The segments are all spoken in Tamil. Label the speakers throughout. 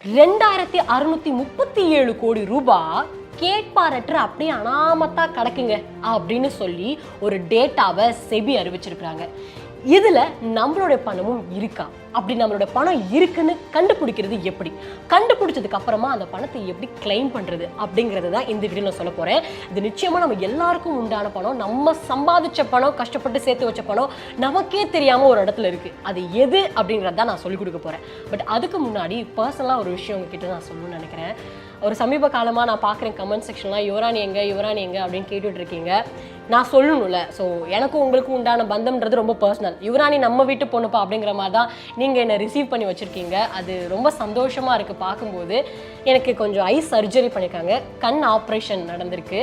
Speaker 1: 2637 கோடி ரூபாய் கேட்பாரற்ற அப்படியே அனாமத்தா கிடக்குங்க அப்படின்னு சொல்லி ஒரு டேட்டாவை செபி அறிவிச்சிருக்காங்க. இதுல நம்மளோட பணமும் இருக்கா, அப்படி நம்மளோட பணம் இருக்குன்னு கண்டுபிடிக்கிறது எப்படி, கண்டுபிடிச்சதுக்கு அப்புறமா அந்த பணத்தை எப்படி கிளைம் பண்றது அப்படிங்கறது தான் இந்த வீடியோல சொல்ல போறேன். இது நிச்சயமா நம்ம எல்லாருக்கும் உண்டான பணம், நம்ம சம்பாதிச்ச பணம், கஷ்டப்பட்டு சேர்த்து வச்ச பணம் நமக்கே தெரியாம ஒரு இடத்துல இருக்கு. அது எது அப்படிங்கறத நான் சொல்லிக் கொடுக்க போறேன். பட் அதுக்கு முன்னாடி பர்சனலா ஒரு விஷயம் உங்ககிட்ட நான் சொல்லணும்னு நினைக்கிறேன். ஒரு சமீப காலமா நான் பார்க்குறேன் கமெண்ட் செக்ஷன்லாம் யுவராணி எங்க அப்படின்னு கேட்டுட்டு இருக்கீங்க. நான் சொல்லணும்ல, ஸோ எனக்கும் உங்களுக்கும் உண்டான பந்தம்ன்றது ரொம்ப பர்சனல். யுவராணி நம்ம வீட்டு பொண்ணுப்பா அப்படிங்கிற மாதிரி தான் நீங்கள் என்னை ரிசீவ் பண்ணி வச்சுருக்கீங்க. அது ரொம்ப சந்தோஷமாக இருக்குது பார்க்கும்போது. எனக்கு கொஞ்சம் ஐ சர்ஜரி பண்ணியிருக்காங்க, கண் ஆப்ரேஷன் நடந்திருக்கு.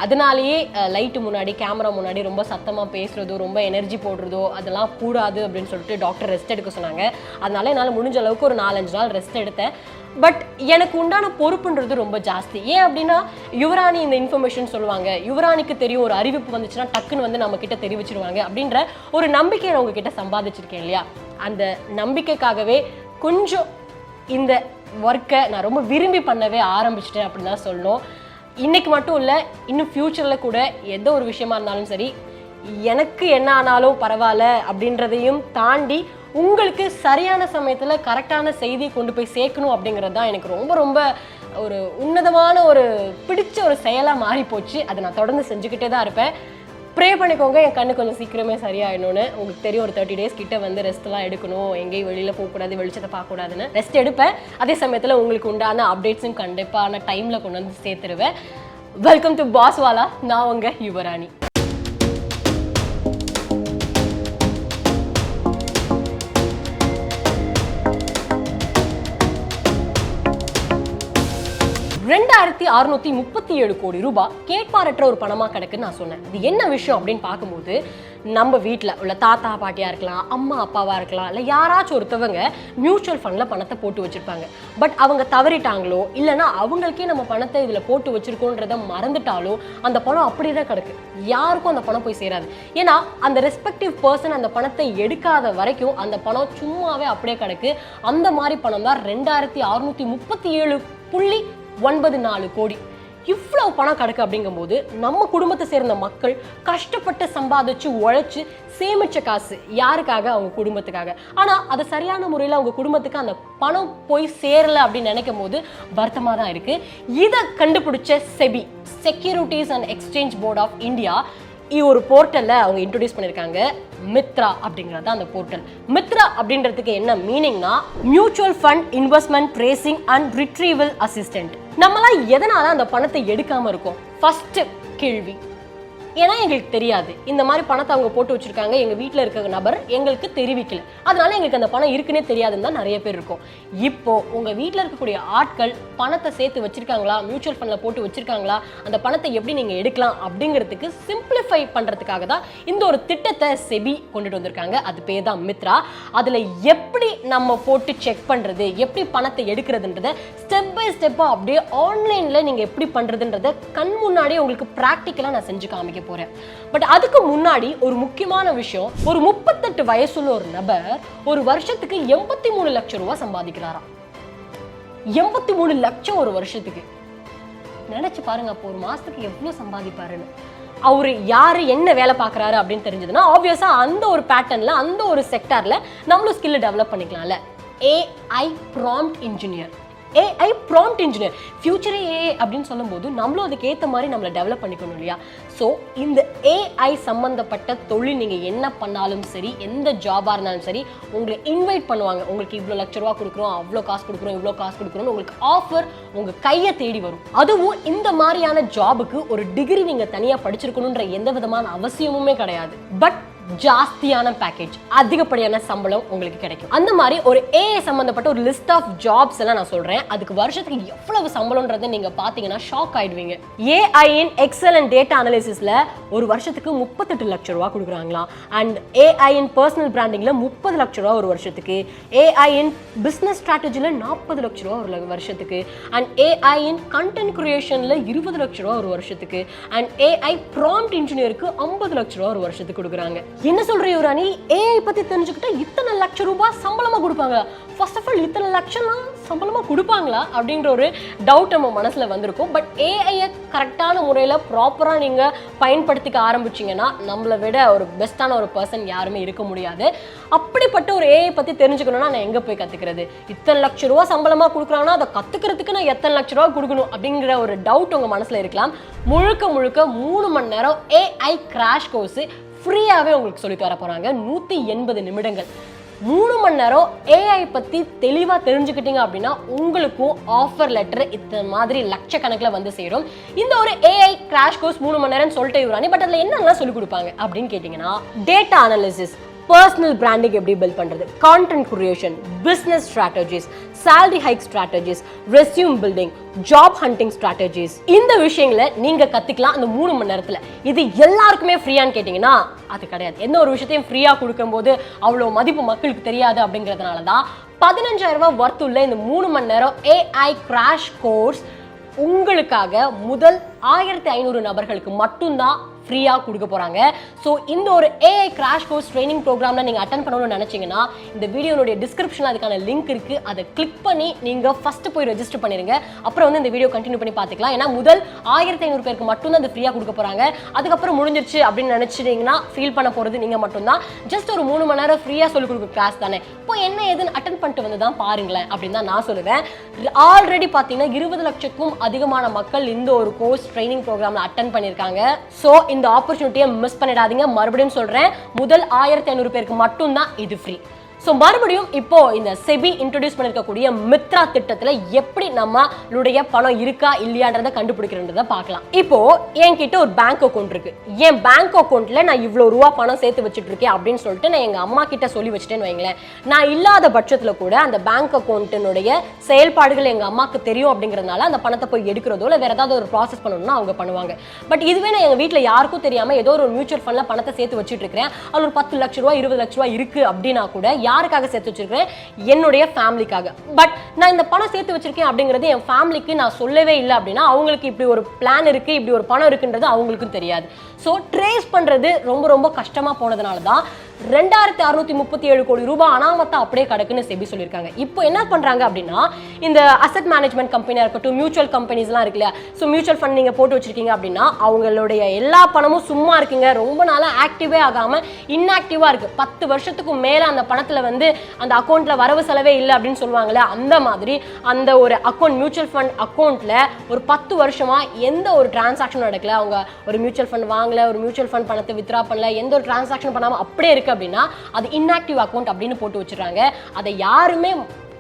Speaker 1: அதனாலேயே லைட்டு முன்னாடி, கேமரா முன்னாடி ரொம்ப சத்தமாக பேசுகிறதோ, ரொம்ப எனர்ஜி போடுறதோ அதெல்லாம் கூடாது அப்படின்னு சொல்லிட்டு டாக்டர் ரெஸ்ட் எடுக்க சொன்னாங்க. அதனால என்னால் முடிஞ்ச அளவுக்கு ஒரு 4-5 நாள் ரெஸ்ட் எடுத்தேன். பட் எனக்கு உண்டான பொறுப்புன்றது ரொம்ப ஜாஸ்தி. ஏன் அப்படின்னா, யுவராணி இந்த இன்ஃபர்மேஷன் சொல்லுவாங்க, யுவராணிக்கு தெரியும், ஒரு அறிவிப்பு வந்துச்சுன்னா டக்குன்னு வந்து நம்ம கிட்ட தெரிவிச்சிருவாங்க அப்படின்ற ஒரு நம்பிக்கையை நான் உங்ககிட்ட சம்பாதிச்சிருக்கேன் இல்லையா. அந்த நம்பிக்கைக்காகவே கொஞ்சம் இந்த ஒர்க்கை நான் ரொம்ப விரும்பி பண்ணவே ஆரம்பிச்சிட்டேன் அப்படின்னு தான் சொல்லணும். இன்னைக்கு மட்டும் இல்லை, இன்னும் ஃப்யூச்சரில் கூட எந்த ஒரு விஷயமா இருந்தாலும் சரி, எனக்கு என்ன ஆனாலும் பரவாயில்ல அப்படின்றதையும் தாண்டி உங்களுக்கு சரியான சமயத்தில் கரெக்டான செய்தியை கொண்டு போய் சேர்க்கணும் அப்படிங்கிறது தான் எனக்கு ரொம்ப ரொம்ப ஒரு உன்னதமான ஒரு பிடிச்ச ஒரு செயலாக மாறி போச்சு. அதை நான் தொடர்ந்து செஞ்சுக்கிட்டே தான் இருப்பேன். ப்ரே பண்ணிக்கோங்க, என் கண்ணு கொஞ்சம் சீக்கிரமே சரியாயிடணும்னு. உங்களுக்கு தெரியும், ஒரு 30 days கிட்ட வந்து ரெஸ்ட்லாம் எடுக்கணும், எங்கேயும் வெளியில் போகக்கூடாது, வெளிச்சத்தை பார்க்கக்கூடாதுன்னு ரெஸ்ட் எடுப்பேன். அதே சமயத்தில் உங்களுக்கு உண்டான அப்டேட்ஸும் கண்டிப்பான டைமில் கொண்டு வந்து சேர்த்துருவேன். Welcome to பாஸ்வாலா. நான் உங்கள் யுவராணி. $2637 கோடி ரூபாய் கேட்பாரற்ற ஒரு பணமா கிடக்குன்னு நான் சொன்னேன். இது என்ன விஷயம் அப்படின்னு பார்க்கும்போது, நம்ம வீட்டில் உள்ள தாத்தா பாட்டியா இருக்கலாம், அம்மா அப்பாவா இருக்கலாம், இல்லை யாராச்சும் ஒருத்தவங்க மியூச்சுவல் ஃபண்ட்ல பணத்தை போட்டு வச்சிருப்பாங்க. பட் அவங்க தவறிட்டாங்களோ, இல்லைன்னா அவங்களுக்கே நம்ம பணத்தை இதுல போட்டு வச்சிருக்கோன்றத மறந்துட்டாலோ அந்த பணம் அப்படியே தான் கிடக்கு. யாருக்கும் அந்த பணம் போய் சேராது. ஏன்னா அந்த ரெஸ்பெக்டிவ் பர்சன் அந்த பணத்தை எடுக்காத வரைக்கும் அந்த பணம் சும்மாவே அப்படியே கிடக்கு. அந்த மாதிரி பணம் தான் 2637.94 கோடி. இவ்வளவு பணம் கிடக்கு அப்படிங்கும்போது, நம்ம குடும்பத்தை சேர்ந்த மக்கள் கஷ்டப்பட்டு சம்பாதிச்சு உழைச்சு சேமிச்ச காசு யாருக்காக? அவங்க குடும்பத்துக்காக. ஆனா அது சரியான முறையில் அவங்க குடும்பத்துக்கு அந்த பணம் போய் சேரல அப்படின்னு நினைக்கும் போது வருத்தமா தான் இருக்கு. இதை கண்டுபிடிச்ச SEBI, securities and exchange board of India, ஒரு போர்ட்டல்ல அவங்க இன்ட்ரோடியூஸ் பண்ணிருக்காங்க. மித்ரா அப்படிங்கறது அந்த போர்ட்டல். மித்ரா அப்படின்றதுக்கு என்ன மீனிங்னா, mutual fund investment tracing and retrieval assistant. நம்மளாம் எதனால அந்த பணத்தை எடுக்காம இருக்கோம்? ஃபர்ஸ்ட் கேள்வி, ஏன்னா எங்களுக்கு தெரியாது. இந்த மாதிரி பணத்தை அவங்க போட்டு வச்சிருக்காங்க, எங்க வீட்டில் இருக்கிற நபர் எங்களுக்கு தெரிவிக்கல, அதனால எங்களுக்கு அந்த பணம் இருக்குன்னே தெரியாதுன்னு தான் நிறைய பேர் இருக்கும். இப்போ உங்க வீட்டில் இருக்கக்கூடிய ஆட்கள் பணத்தை சேர்த்து வச்சிருக்காங்களா, மியூச்சுவல் ஃபண்ட்ல போட்டு வச்சிருக்காங்களா, அந்த பணத்தை எப்படி நீங்க எடுக்கலாம் அப்படிங்கிறதுக்கு சிம்பிளிஃபை பண்றதுக்காக தான் இந்த ஒரு திட்டத்தை செபி கொண்டுட்டு வந்திருக்காங்க. அது பேர் தான் மித்ரா. அதுல எப்படி நம்ம போட்டு செக் பண்றது, எப்படி பணத்தை எடுக்கிறதுன்றத ஸ்டெப் பை ஸ்டெப்பா அப்படியே ஆன்லைன்ல நீங்க எப்படி பண்றதுன்றத கண் முன்னாடியே உங்களுக்கு பிராக்டிக்கலா நான் செஞ்சு காமிக்க போறேன். பட் அதுக்கு முன்னாடி ஒரு முக்கியமான விஷயம், ஒரு 38 வயசுள்ள ஒரு நபர் ஒரு வருஷத்துக்கு 83 லட்சம் ரூபாய் சம்பாதிக்கிறாராம். 83 லட்சம் ஒரு வருஷத்துக்கு. நினைச்சு பாருங்க, அப்போ ஒரு மாசத்துக்கு எவ்வளவு சம்பாதிப்பாருன்னு. அவரு யாரு, என்ன வேலை பார்க்கறாரு அப்படின்னு தெரிஞ்சதுன்னா ஆப்வியஸா அந்த ஒரு பேட்டர்ன்ல, அந்த ஒரு செக்டார்ல நம்மளும் ஸ்கில் டெவலப் பண்ணிக்கலாம்ல. AI prompt engineer. AI prompt engineer. ஃபியூச்சரே AI அப்படின்னு சொல்லும்போது நம்மளும் அதுக்கு ஏற்ற மாதிரி நம்மளை டெவலப் பண்ணிக்கணும் இல்லையா? ஸோ இந்த AI சம்பந்தப்பட்ட தொழில் நீங்கள் என்ன பண்ணாலும் சரி, எந்த ஜாபாக இருந்தாலும் சரி, உங்களை இன்வைட் பண்ணுவாங்க. உங்களுக்கு இவ்வளோ லட்ச ரூபா கொடுக்குறோம், அவ்வளோ காசு கொடுக்குறோம், இவ்வளோ காசு கொடுக்குறோம், உங்களுக்கு ஆஃபர் உங்கள் கையை தேடி வரும். அதுவும் இந்த மாதிரியான ஜாபுக்கு ஒரு டிகிரி நீங்கள் தனியாக படிச்சிருக்கணுன்ற எந்த விதமான அவசியமுமே கிடையாது. பட் ஜாஸ்தியான பேக்கேஜ், அதிகப்படியான சம்பளம் உங்களுக்கு கிடைக்கும். அந்த மாதிரி ஒரு AI சம்பந்தப்பட்ட ஒரு லிஸ்ட் ஆஃப் ஜாப்ஸ் எல்லாம் நான் சொல்றேன். அதுக்கு வருஷத்துக்கு எவ்வளவு சம்பளம்ன்றதை நீங்க பாத்தீங்கன்னா ஷாக் ஆயிடுவீங்க. AI in Excel and data அனாலிசிஸ்ல ஒரு வருஷத்துக்கு 38 லட்சம் ரூபாய் கொடுக்குறாங்களாம். அண்ட் AI இன் பர்சனல் பிராண்டிங்ல 30 லட்சம் ரூபாய் ஒரு வருஷத்துக்கு. AI இன் பிசினஸ் ஸ்ட்ராட்டஜில 40 லட்சம் ரூபாய் ஒரு வருஷத்துக்கு. அண்ட் AI இன் கண்டென்ட் கிரியேஷன்ல 20 லட்சம் ரூபாய் ஒரு வருஷத்துக்கு. அண்ட் AI ப்ராம்ப்ட் இன்ஜினியருக்கு 50 லட்சம் ரூபாய் ஒரு வருஷத்துக்கு கொடுக்குறாங்க. என்ன சொல்ற யுவராணி, AI பத்தி தெரிஞ்சுக்கிட்டா இத்தனை லட்சம் ரூபாய் சம்பளமா கொடுப்பாங்க? ஃபர்ஸ்ட் ஆஃப் ஆல் இத்தனை லட்சம்லாம் சம்பளமா கொடுப்பாங்களா அப்படின்ற ஒரு டவுட் நம்ம மனசுல வந்திருக்கும். பட் ஏஐயை கரெக்டான முறையில் ப்ராப்பராக நீங்க பயன்படுத்திக்க ஆரம்பிச்சிங்கன்னா நம்மளை விட ஒரு பெஸ்ட்டான ஒரு பர்சன் யாருமே இருக்க முடியாது. அப்படிப்பட்ட ஒரு ஏஐ பத்தி தெரிஞ்சுக்கணும்னா நான் எங்க போய் கத்துக்கிறது? இத்தனை லட்ச ரூபா சம்பளமா கொடுக்குறாங்கன்னா அதை கத்துக்கிறதுக்கு நான் எத்தனை லட்ச ரூபா கொடுக்கணும் அப்படிங்கிற ஒரு டவுட் உங்க மனசுல இருக்கலாம். முழுக்க 3 மணி நேரம் ஏஐ கிராஷ் கோர்ஸ் ஃப்ரீயாவே உங்களுக்கு சொல்லி தர போறாங்க. 180 நிமிடங்கள் 3 மணி நேரம் ஏஐ பத்தி தெளிவா தெரிஞ்சுக்கிட்டீங்க அப்படின்னா உங்களுக்கும் ஆஃபர் லெட்டர் இந்த மாதிரி லட்சக்கணக்கில் வந்து சேரும். இந்த ஒரு ஏஐ கிராஷ் கோர்ஸ் 3 மணி நேரம் சொல்லிட்டு இவரானி. பட் அதில் என்னெல்லாம் சொல்லி கொடுப்பாங்க அப்படின்னு கேட்டிங்கன்னா, டேட்டா அனாலிசிஸ், பர்சனல் பிராண்டிங் எப்படி பில்ட் பண்றது, content creation, business strategies, salary hike strategies, resume building, job hunting strategies, இந்த விஷயங்களை நீங்க கத்துக்கலாம் அந்த 3 மணி நேரத்துல. இது எல்லாருக்குமே ஃப்ரீயான்னு கேட்டீங்கன்னா அது கிடையாது. எந்த ஒரு விஷயத்தையும் ஃப்ரீயா கொடுக்கும்போது அவ்வளோ மதிப்பு மக்களுக்கு தெரியாது. அப்படிங்கிறதுனால தான் 15,000 ரூபாய் வர்த் உள்ள இந்த 3 மணி நேரம் ஏஐ கிராஷ் கோர்ஸ் உங்களுக்காக முதல் 1500 நபர்களுக்கு மட்டும்தான் ஃப்ரீயா கொடுக்க போறாங்க. ஸோ இந்த ஒரு ஏஐ கிராஷ் கோர்ஸ் ட்ரைனிங் ப்ரோக்ராம்ல நீங்க அட்டன் பண்ணணும்னு நினைச்சீங்கன்னா இந்த வீடியோனுடைய டிஸ்கிரிப்ஷன்ல அதுக்கான லிங்க் இருக்கு. அதை கிளிக் பண்ணி நீங்க ஃபர்ஸ்ட் போய் ரெஜிஸ்டர் பண்ணிருங்க. அப்புறம் வந்து இந்த வீடியோ கண்டினியூ பண்ணி பார்த்துக்கலாம். ஏன்னா முதல் 1500 பேருக்கு மட்டும்தான் அது ஃப்ரீயா கொடுக்க போறாங்க. அதுக்கப்புறம் முடிஞ்சிருச்சு அப்படின்னு நினைச்சிட்டீங்கன்னா ஃபீல் பண்ண போறது நீங்க மட்டும்தான். ஜஸ்ட் ஒரு 3 மணி நேரம் ஃப்ரீயா சொல்லி கொடுக்க கிளாஸ் தானே, இப்போ என்ன ஏதுன்னு அட்டன் பண்ணிட்டு வந்து தான் பாருங்களேன் அப்படின்னு தான் நான் சொல்லுவேன். ஆல்ரெடி பார்த்தீங்கன்னா 20 லட்சத்துக்கும் அதிகமான மக்கள் இந்த ஒரு கோர்ஸ் ட்ரைனிங் ப்ரோக்ராம்ல அட்டன் பண்ணிருக்காங்க. ஸோ இந்த ஆப்பர்ச்சுனிட்டியை மிஸ் பண்ணிடாதீங்க. மறுபடியும் சொல்றேன், முதல் 1500 பேருக்கு மட்டும்தான் இது ஃப்ரீ. ஸோ மறுபடியும் இப்போ இந்த செபி இன்ட்ரோடியூஸ் பண்ணிருக்கக்கூடிய மித்ரா திட்டத்துல எப்படி நம்மளுடைய பணம் இருக்கா இல்லையான்றதை கண்டுபிடிக்கிறத பார்க்கலாம். இப்போ என்கிட்ட ஒரு பேங்க் அக்கௌண்ட் இருக்கு. என் பேங்க் அக்கௌண்ட்ல நான் இவ்வளவு ரூபா பணம் சேர்த்து வச்சுட்டு இருக்கேன் அப்படின்னு சொல்லிட்டு நான் எங்க அம்மா கிட்ட சொல்லி வச்சுட்டேன்னு வைங்களேன். நான் இல்லாத பட்சத்துல கூட அந்த பேங்க் அக்கௌண்ட்டினுடைய செயல்பாடுகள் எங்க அம்மாக்கு தெரியும். அப்படிங்கிறதுனால அந்த பணத்தை போய் எடுக்கிறதோ இல்லை வேற ஏதாவது ஒரு ப்ராசஸ் பண்ணணும்னா அவங்க பண்ணுவாங்க. பட் இதுவே நான் எங்க வீட்டுல யாருக்கும் தெரியாம ஏதோ ஒரு மியூச்சுவல் ஃபண்ட்ல பணத்தை சேர்த்து வச்சுட்டு இருக்கிறேன், அது ஒரு 10 லட்ச ரூபாய் 20 லட்ச ரூபாய் இருக்கு அப்படின்னா கூட யாருக்காக சேர்த்து வச்சிருக்கேன்? என்னுடைய ஃபேமிலிக்காக. பட் நான் இந்த பணம் சேர்த்து வச்சிருக்கேன் அப்படிங்கிறது என் ஃபேமிலிக்கு நான் சொல்லவே இல்லை அப்படின்னா அவங்களுக்கு இப்படி ஒரு பிளான் இருக்கு, இப்படி ஒரு பணம் இருக்குன்றது அவங்களுக்கும் தெரியாது. ஸோ ட்ரேஸ் பண்றது ரொம்ப ரொம்ப கஷ்டமா போனதுனால தான் 2637 கோடி ரூபாய் அனாமத்தா அப்படியே கிடக்குன்னு செபி சொல்லியிருக்காங்க. இப்போ என்ன பண்றாங்க அப்படின்னா, இந்த அசெட் மேனேஜ்மெண்ட் கம்பெனியா இருக்கட்டும், மியூச்சுவல் கம்பெனிஸ்லாம் இருக்கு இல்லையா, ஸோ மியூச்சுவல் ஃபண்ட் நீங்க போட்டு வச்சிருக்கீங்க அப்படின்னா அவங்களுடைய எல்லா பணமும் சும்மா இருக்குங்க, ரொம்ப நாளா ஆக்டிவே ஆகாம இன்ஆக்டிவா இருக்கு. 10 வருஷத்துக்கு மேல அந்த பணத்துல வந்து அந்த அக்கௌண்ட்ல வரவு செலவே இல்லை அப்படின்னு சொல்லுவாங்கல்ல, அந்த மாதிரி அந்த ஒரு அக்கௌண்ட் மியூச்சுவல் ஃபண்ட் அக்கௌண்ட்ல ஒரு 10 வருஷமா எந்த ஒரு டிரான்சாக்ஷன் நடக்கல. அவங்க ஒரு மியூச்சுவல் ஃபண்ட் வாங்கல, ஒரு மியூச்சுவல் ஃபண்ட் பணத்தை வித்ரா பண்ணல, எந்த ஒரு டிரான்சாக்ஷன் பண்ணாம அப்படியே இருக்கு அப்படின்னா அது இன்ஆக்டிவ் அக்கௌண்ட் அப்படின்னு போட்டு வச்சிருக்காங்க. அதை யாருமே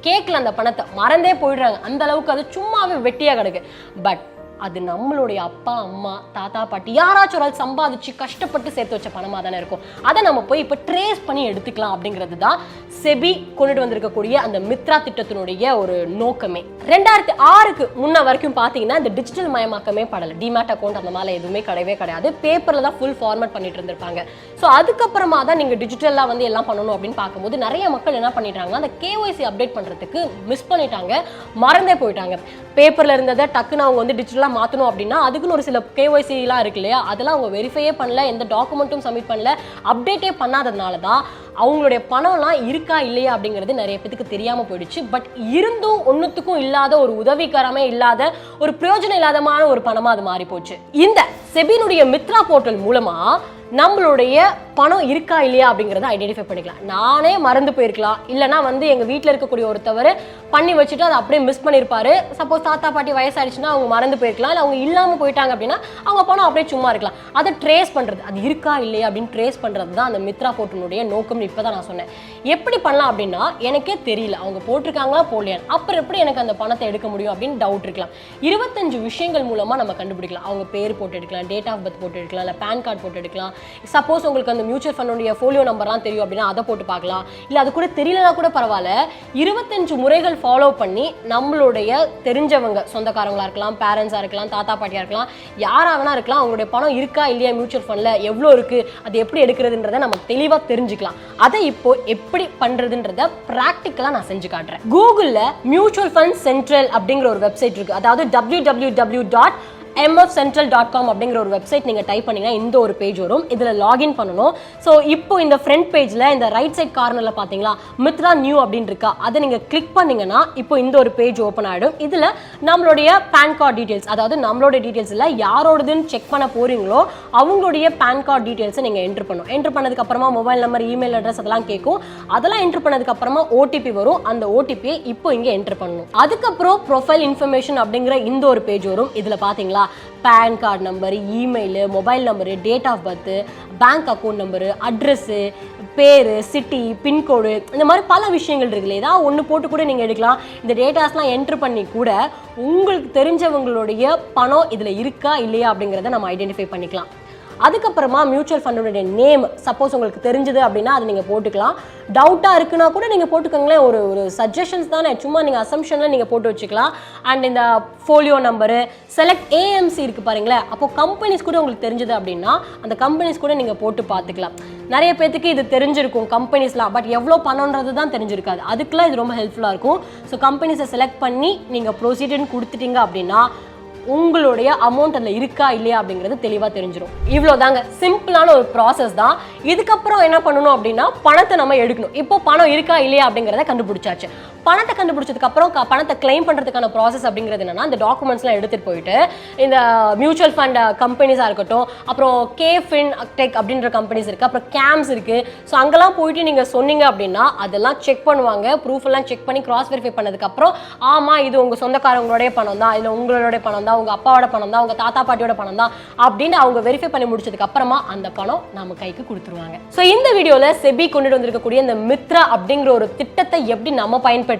Speaker 1: கேட்கல, அந்த பணத்தை மறந்தே போயிடுறாங்க. அந்த அளவுக்கு அது சும்மாவே வெட்டியா கிடக்கு. பட் அது நம்மளுடைய அப்பா அம்மா தாத்தா பாட்டி யாராச்சும் ஒரு சம்பாதிச்சு கஷ்டப்பட்டு சேர்த்து வச்ச பணமா தானே இருக்கும். அதை நம்ம போய் இப்போ ட்ரேஸ் பண்ணி எடுத்துக்கலாம் அப்படிங்கிறது தான் செபி கொண்டுட்டு வந்திருக்கக்கூடிய அந்த மித்ரா திட்டத்தினுடைய ஒரு நோக்கமே. 2006க்கு முன்ன வரைக்கும் பார்த்தீங்கன்னா இந்த டிஜிட்டல் மயமாக்கமே படலை. டிமேட் அக்கௌண்ட் அந்த மாதிரி எதுவுமே கிடையவே கிடையாது. பேப்பர்ல தான் ஃபுல் ஃபார்மேட் பண்ணிட்டு இருந்திருப்பாங்க. ஸோ அதுக்கப்புறமா தான் நீங்க டிஜிட்டலாக வந்து எல்லாம் பண்ணணும் அப்படின்னு பார்க்கும்போது நிறைய மக்கள் என்ன பண்ணிட்டாங்கன்னா அந்த கேஒய்சி அப்டேட் பண்றதுக்கு மிஸ் பண்ணிட்டாங்க, மறந்தே போயிட்டாங்க. பேப்பர்ல இருந்ததை டக்குன்னு அவங்க வந்து டிஜிட்டலா மாத்தணும் அப்படின்னா அதுக்குன்னு ஒரு சில கேஒய்சி எல்லாம் இருக்கு இல்லையா, அதெல்லாம் அவங்க வெரிஃபையே பண்ணல, எந்த டாக்குமெண்ட்டும் சப்மிட் பண்ணல, அப்டேட்டே பண்ணாததுனால தான் அவங்களுடைய பணம்லாம் இருக்கா இல்லையா அப்படிங்கிறது நிறைய பேருக்கு தெரியாம போயிடுச்சு. பட் இருந்தும் ஒன்னுத்துக்கும் இல்லாத ஒரு உதவிகரமே இல்லாத ஒரு பிரயோஜனம் இல்லாதமான ஒரு பணமா அது மாறி போச்சு. இந்த செபினுடைய மித்ரா போர்ட்டல் மூலமா நம்மளுடைய பணம் இருக்கா இல்லையா அப்படிங்கிறத ஐடென்டிஃபை பண்ணிக்கலாம். நானே மறந்து போயிருக்கலாம், இல்லைனா வந்து எங்க வீட்டில் இருக்கக்கூடிய ஒருத்தவர் பண்ணி வச்சுட்டு அதை அப்படியே மிஸ் பண்ணியிருப்பாரு. சப்போஸ் தாத்தா பாட்டி வயசாயிடுச்சுன்னா அவங்க மறந்து போயிருக்கலாம், இல்லை அவங்க இல்லாமல் போயிட்டாங்க அப்படின்னா அவங்க பணம் அப்படியே சும்மா இருக்கலாம். அதை ட்ரேஸ் பண்றது, அது இருக்கா இல்லையா அப்படின்னு ட்ரேஸ் பண்றது தான் அந்த மித்ரா போர்ட்டலுடைய நோக்கம். இப்பதான் நான் சொன்னேன் எப்படி பண்ணலாம் அப்படின்னா, எனக்கே தெரியல அவங்க போட்டிருக்காங்களா போடலையா, அப்புறம் எப்படி எனக்கு அந்த பணத்தை எடுக்க முடியும் அப்படின்னு டவுட் இருக்கலாம். 25 விஷயங்கள் மூலமா நம்ம கண்டுபிடிக்கலாம். அவங்க பேர் போட்டு எடுக்கலாம், டேட் ஆஃப் பர்த் போட்டு எடுக்கலாம், இல்லை பேன் கார்டு போட்டு எடுக்கலாம். சப்போஸ் உங்களுக்கு அந்த மியூச்சுவல் ஃபண்டோட ஃபோலியோ நம்பர்லாம் தெரியும் அப்படின்னா அதை போட்டு பார்க்கலாம். இல்லை அது கூட தெரியலனா கூட பரவாயில்ல, 25 முறைகள் ஃபாலோ பண்ணி நம்மளுடைய தெரிஞ்சவங்க சொந்தக்காரங்களா இருக்கலாம், பேரண்ட்ஸாக இருக்கலாம், தாத்தா பாட்டியாக இருக்கலாம், யாராவனா இருக்கலாம், அவங்களுடைய பணம் இருக்கா இல்லையா மியூச்சுவல் ஃபண்டில், எவ்வளோ இருக்கு, அது எப்படி எடுக்கிறதுன்றதை நம்ம தெளிவாக தெரிஞ்சுக்கலாம். அதை இப்போ எப்படி பண்றதுன்றத பிராக்டிக்கலா நான் செஞ்சு காட்டுறேன். கூகுள்ல மியூச்சுவல் ஃபண்ட் சென்ட்ரல் அப்படிங்கிற ஒரு வெப்சைட் இருக்கு. அதாவது www.mfsc mfcentral.com அப்படிங்கிற ஒரு வெப்சைட் நீங்க டைப் பண்ணீங்கன்னா இந்த ஒரு பேஜ் வரும். இதுல லாகின் பண்ணணும். ஸோ இப்போ இந்த ஃப்ரண்ட் பேஜ்ல இந்த ரைட் சைட் கார்னர்ல பாத்தீங்களா மித்ரா நியூ அப்படின்னு இருக்கா, அதை நீங்க கிளிக் பண்ணீங்கன்னா இப்போ இந்த ஒரு பேஜ் ஓப்பன் ஆயிடும். இதுல நம்மளுடைய பேன் கார்டு டீடைல்ஸ், அதாவது நம்மளோட டீடைல்ஸ் இல்ல யாரோடதுன்னு செக் பண்ண போறீங்களோ அவங்களுடைய பேன் கார்டு டீடைல்ஸை நீங்க என்டர் பண்ணணும். என்டர் பண்ணதுக்கு அப்புறமா மொபைல் நம்பர், இமெயில் அட்ரஸ் அதெல்லாம் கேட்கும். அதெல்லாம் என்டர் பண்ணதுக்கு அப்புறமா ஓடிபி வரும். அந்த ஓடிபியை இப்போ இங்க என்டர் பண்ணணும். அதுக்கப்புறம் ப்ரொஃபைல் இன்ஃபர்மேஷன் அப்படிங்கிற இந்த ஒரு பேஜ் வரும். இதுல பாத்தீங்களா PAN card number, email, mobile number, date of birth, bank account number, address, பேரு, சிட்டி, பின்கோடு, இந்த மாதிரி பல விஷயங்கள் இருக்குல்ல. ஏதாவது ஒன்று போட்டு கூட நீங்கள் எடுக்கலாம். இந்த டேட்டாஸ்லாம் என்ட்ரு பண்ணி கூட உங்களுக்கு தெரிஞ்சவங்களுடைய பணம் இதில் இருக்கா இல்லையா அப்படிங்கிறத நம்ம ஐடென்டிஃபை பண்ணிக்கலாம். அதுக்கப்புறமா மியூச்சுவல் ஃபண்டோடைய நேம் சப்போஸ் உங்களுக்கு தெரிஞ்சது அப்படின்னா அதை நீங்கள் போட்டுக்கலாம். டவுட்டாக இருக்குன்னா கூட நீங்கள் போட்டுக்கோங்களேன். ஒரு சஜஷன்ஸ் தானே, சும்மா நீங்கள் அசம்ஷனில் நீங்கள் போட்டு வச்சுக்கலாம். அண்ட் இந்த ஃபோலியோ நம்பரு, செலக்ட் ஏஎம்சி இருக்குது பாருங்களேன். அப்போது கம்பெனிஸ் கூட உங்களுக்கு தெரிஞ்சது அப்படின்னா அந்த கம்பெனிஸ் கூட நீங்கள் போட்டு பார்த்துக்கலாம். நிறைய பேத்துக்கு இது தெரிஞ்சிருக்கும் கம்பெனிஸ்லாம், பட் எவ்வளோ பணம்ன்றது தான் தெரிஞ்சிருக்காது. அதுக்கெலாம் இது ரொம்ப ஹெல்ப்ஃபுல்லாக இருக்கும். ஸோ கம்பெனிஸை செலக்ட் பண்ணி நீங்கள் ப்ரொசீஜர்னு கொடுத்துட்டீங்க அப்படின்னா உங்களுடைய அமௌண்ட் அதில் இருக்கா இல்லையா அப்படிங்கிறது தெளிவாக தெரிஞ்சிடும். இவ்வளோதாங்க, சிம்பிளான ஒரு ப்ராசஸ் தான். இதுக்கப்புறம் என்ன பண்ணணும் அப்படின்னா பணத்தை நம்ம எடுக்கணும். இப்போ பணம் இருக்கா இல்லையா அப்படிங்கிறத கண்டுபிடிச்சாச்சு. பணத்தை கண்டுபிடிச்சதுக்கு அப்புறம் பணத்தை கிளைம் பண்ணுறதுக்கான ப்ராசஸ் அப்படிங்கிறது என்னன்னா, இந்த டாக்குமெண்ட்ஸ்லாம் எடுத்துகிட்டு போயிட்டு இந்த மியூச்சுவல் ஃபண்ட் கம்பெனிஸாக இருக்கட்டும், அப்புறம் கேஃபின் டெக் அப்படின்ற கம்பெனிஸ் இருக்குது, அப்புறம் கேம்ஸ் இருக்குது. ஸோ அங்கெல்லாம் போயிட்டு நீங்கள் சொன்னீங்க அப்படின்னா அதெல்லாம் செக் பண்ணுவாங்க. ப்ரூஃப் எல்லாம் செக் பண்ணி கிராஸ் வெரிஃபை பண்ணதுக்கப்புறம் ஆமாம் இது உங்கள் சொந்தக்காரங்களுடைய பணம் தான், இல்லை உங்களுடைய பணம் தான், உங்க அப்பாவோட பணம் தான், உங்க தாத்தா பாட்டியோட பணம் தான் அப்படின்னு அவங்க வெரிஃபை பண்ணி முடிச்சதுக்கு அப்புறமா அந்த பணம் நம்ம கைக்கு கொடுத்துருவாங்க. சோ இந்த வீடியோல செபி கொண்டுட்டு வந்திருக்கக்கூடிய இந்த மித்ரா அப்படிங்கிற ஒரு திட்டத்தை எப்படி நம்ம பயன்படுத்துறது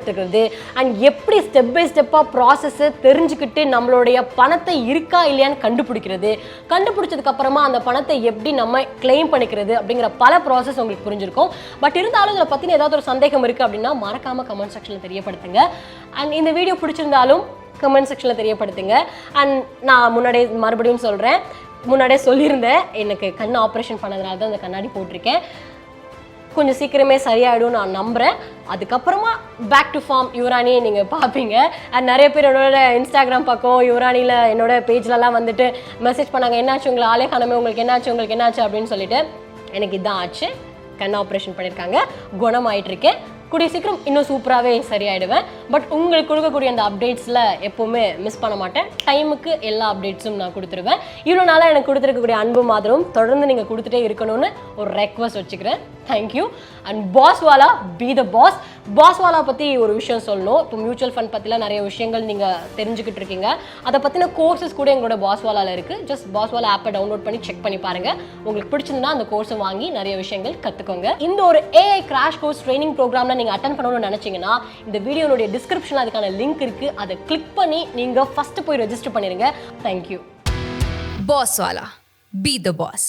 Speaker 1: அண்ட் எப்படி ஸ்டெப் பை ஸ்டெப்பா ப்ராசஸ் தெரிஞ்சுக்கிட்டு நம்மளுடைய பணத்தை இருக்கா இல்லையான்னு கண்டுபிடிச்சதுக்கு அப்புறமா அந்த பணத்தை எப்படி நம்ம கிளைம் பண்ணிக்கிறது அப்படிங்கிற பல ப்ராசஸ் உங்களுக்கு புரிஞ்சிருக்கும். பட் இருந்தாலும் இதை பத்தின ஏதாவது ஒரு சந்தேகம் இருக்கு அப்படின்னா மறக்காம கமெண்ட் செக்ஷன்ல தெரியப்படுத்துங்க. அண்ட் இந்த வீடியோ பிடிச்சிருந்தாலும் கமெண்ட் செக்ஷனில் தெரியப்படுத்துங்க. அண்ட் நான் மறுபடியும் சொல்கிறேன், முன்னாடியே சொல்லியிருந்தேன், எனக்கு கண் ஆப்ரேஷன் பண்ணதுனால தான் அந்த கண்ணாடி போட்டிருக்கேன். கொஞ்சம் சீக்கிரமே சரியாயிடும் நான் நம்புகிறேன். அதுக்கப்புறமா பேக் டு ஃபார்ம் யுவராணியை நீங்கள் பார்ப்பீங்க. அண்ட் நிறைய பேர் என்னோட இன்ஸ்டாகிராம் பக்கம் யுவராணியில் என்னோட பேஜ்லலாம் வந்துட்டு மெசேஜ் பண்ணாங்க, என்னாச்சு உங்களுக்கு ஆளே காணமே, உங்களுக்கு என்னாச்சு அப்படின்னு சொல்லிட்டு. எனக்கு இதுதான் ஆச்சு, கண் ஆப்ரேஷன் பண்ணியிருக்காங்க, குணமாயிட்டு இருக்கேன். கூடிய சீக்கிரம் இன்னும் சூப்பராகவே சரியாயிடுவேன். பட் உங்களுக்கு கொடுக்கக்கூடிய அந்த அப்டேட்ஸில் எப்போவுமே மிஸ் பண்ண மாட்டேன். டைமுக்கு எல்லா அப்டேட்ஸும் நான் கொடுத்துருவேன். இவ்வளோ நாளாக எனக்கு கொடுத்துருக்கக்கூடிய அன்பு மாதிரியும் தொடர்ந்து நீங்கள் கொடுத்துட்டே இருக்கணும்னு ஒரு ரெக்வஸ்ட் வச்சுக்கிறேன். தேங்க்யூ. அண்ட் பாஸ்வாலா பி த பாஸ். பாஸ்வாலா பற்றி ஒரு விஷயம் சொல்லணும். இப்போ மியூச்சுவல் ஃபண்ட் பற்றிலாம் நிறைய விஷயங்கள் நீங்கள் தெரிஞ்சுக்கிட்டு இருக்கீங்க. அதை பற்றின கோர்சஸ் கூட எங்களோட பாஸ்வாலாவில் இருக்குது. ஜஸ்ட் பாஸ்வாலா ஆப்பை டவுன்லோட் பண்ணி செக் பண்ணி பாருங்கள். உங்களுக்கு பிடிச்சிருந்தா அந்த கோர்ஸை வாங்கி நிறைய விஷயங்கள் கற்றுக்கோங்க. இந்த ஒரு ஏஐ கிராஷ் கோர்ஸ் ட்ரைனிங் ப்ரோக்ராமில் நீங்கள் அட்டன் பண்ணணும்னு நினைச்சீங்கன்னா இந்த வீடியோனுடைய டிஸ்கிரிப்ஷனில் அதுக்கான லிங்க் இருக்குது. அதை கிளிக் பண்ணி நீங்கள் ஃபஸ்ட்டு போய் ரெஜிஸ்டர் பண்ணிடுங்க. தேங்க்யூ.
Speaker 2: பாஸ்வாலா be the pass.